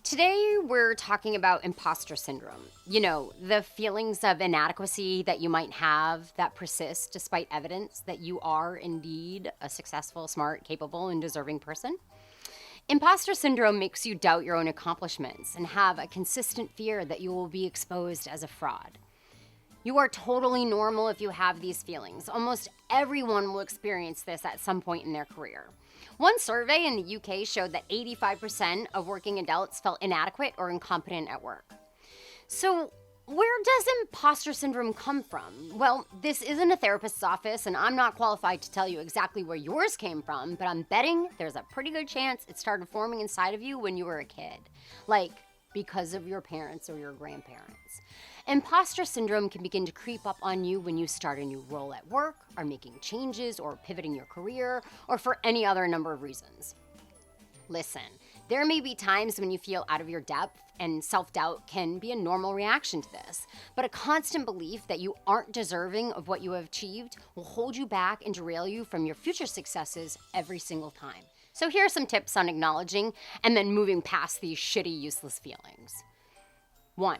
Today, we're talking about imposter syndrome. You know, the feelings of inadequacy that you might have that persist despite evidence that you are indeed a successful, smart, capable, and deserving person. Imposter syndrome makes you doubt your own accomplishments and have a consistent fear that you will be exposed as a fraud. You are totally normal if you have these feelings. Almost everyone will experience this at some point in their career. One survey in the UK showed that 85% of working adults felt inadequate or incompetent at work. So, where does imposter syndrome come from? Well, this isn't a therapist's office, and I'm not qualified to tell you exactly where yours came from, but I'm betting there's a pretty good chance it started forming inside of you when you were a kid. Like, because of your parents or your grandparents. Imposter syndrome can begin to creep up on you when you start a new role at work, are making changes, or pivoting your career, or for any other number of reasons. Listen, there may be times when you feel out of your depth, and self-doubt can be a normal reaction to this, but a constant belief that you aren't deserving of what you have achieved will hold you back and derail you from your future successes every single time. So here are some tips on acknowledging and then moving past these shitty, useless feelings. 1.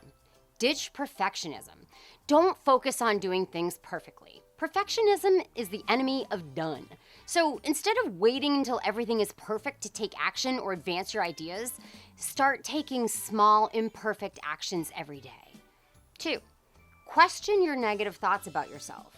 Ditch perfectionism. Don't focus on doing things perfectly. Perfectionism is the enemy of done. So instead of waiting until everything is perfect to take action or advance your ideas, start taking small, imperfect actions every day. 2. Question your negative thoughts about yourself.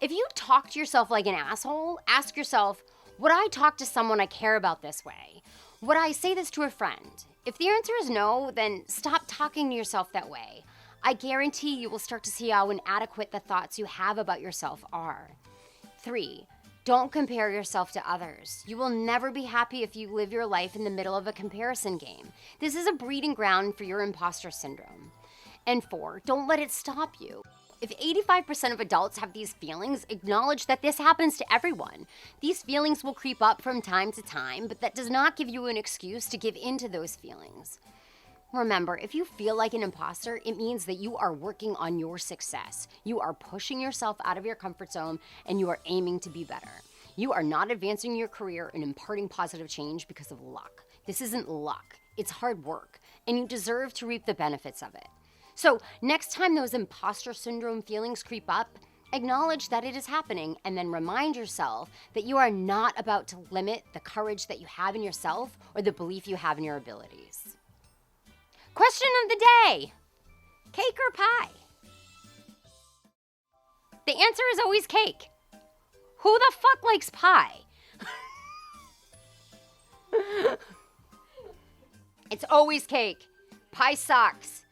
If you talk to yourself like an asshole, ask yourself, would I talk to someone I care about this way? Would I say this to a friend? If the answer is no, then stop talking to yourself that way. I guarantee you will start to see how inadequate the thoughts you have about yourself are. 3. Don't compare yourself to others. You will never be happy if you live your life in the middle of a comparison game. This is a breeding ground for your imposter syndrome. And 4. Don't let it stop you. If 85% of adults have these feelings, acknowledge that this happens to everyone. These feelings will creep up from time to time, but that does not give you an excuse to give in to those feelings. Remember, if you feel like an imposter, it means that you are working on your success. You are pushing yourself out of your comfort zone, and you are aiming to be better. You are not advancing your career and imparting positive change because of luck. This isn't luck. It's hard work, and you deserve to reap the benefits of it. So next time those imposter syndrome feelings creep up, acknowledge that it is happening and then remind yourself that you are not about to limit the courage that you have in yourself or the belief you have in your abilities. Question of the day, cake or pie? The answer is always cake. Who the fuck likes pie? It's always cake. Pie sucks.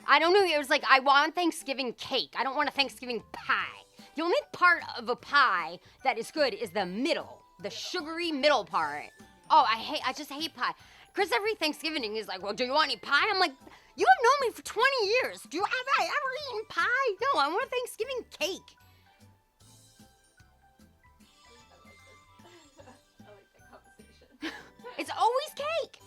I don't know, it was like, I want Thanksgiving cake. I don't want a Thanksgiving pie. The only part of a pie that is good is the middle, the sugary middle part. Oh, I just hate pie. Chris every Thanksgiving he's like, well, do you want any pie? I'm like, you have known me for 20 years. Have I ever eaten pie? No, I want Thanksgiving cake. I like that conversation. It's always cake.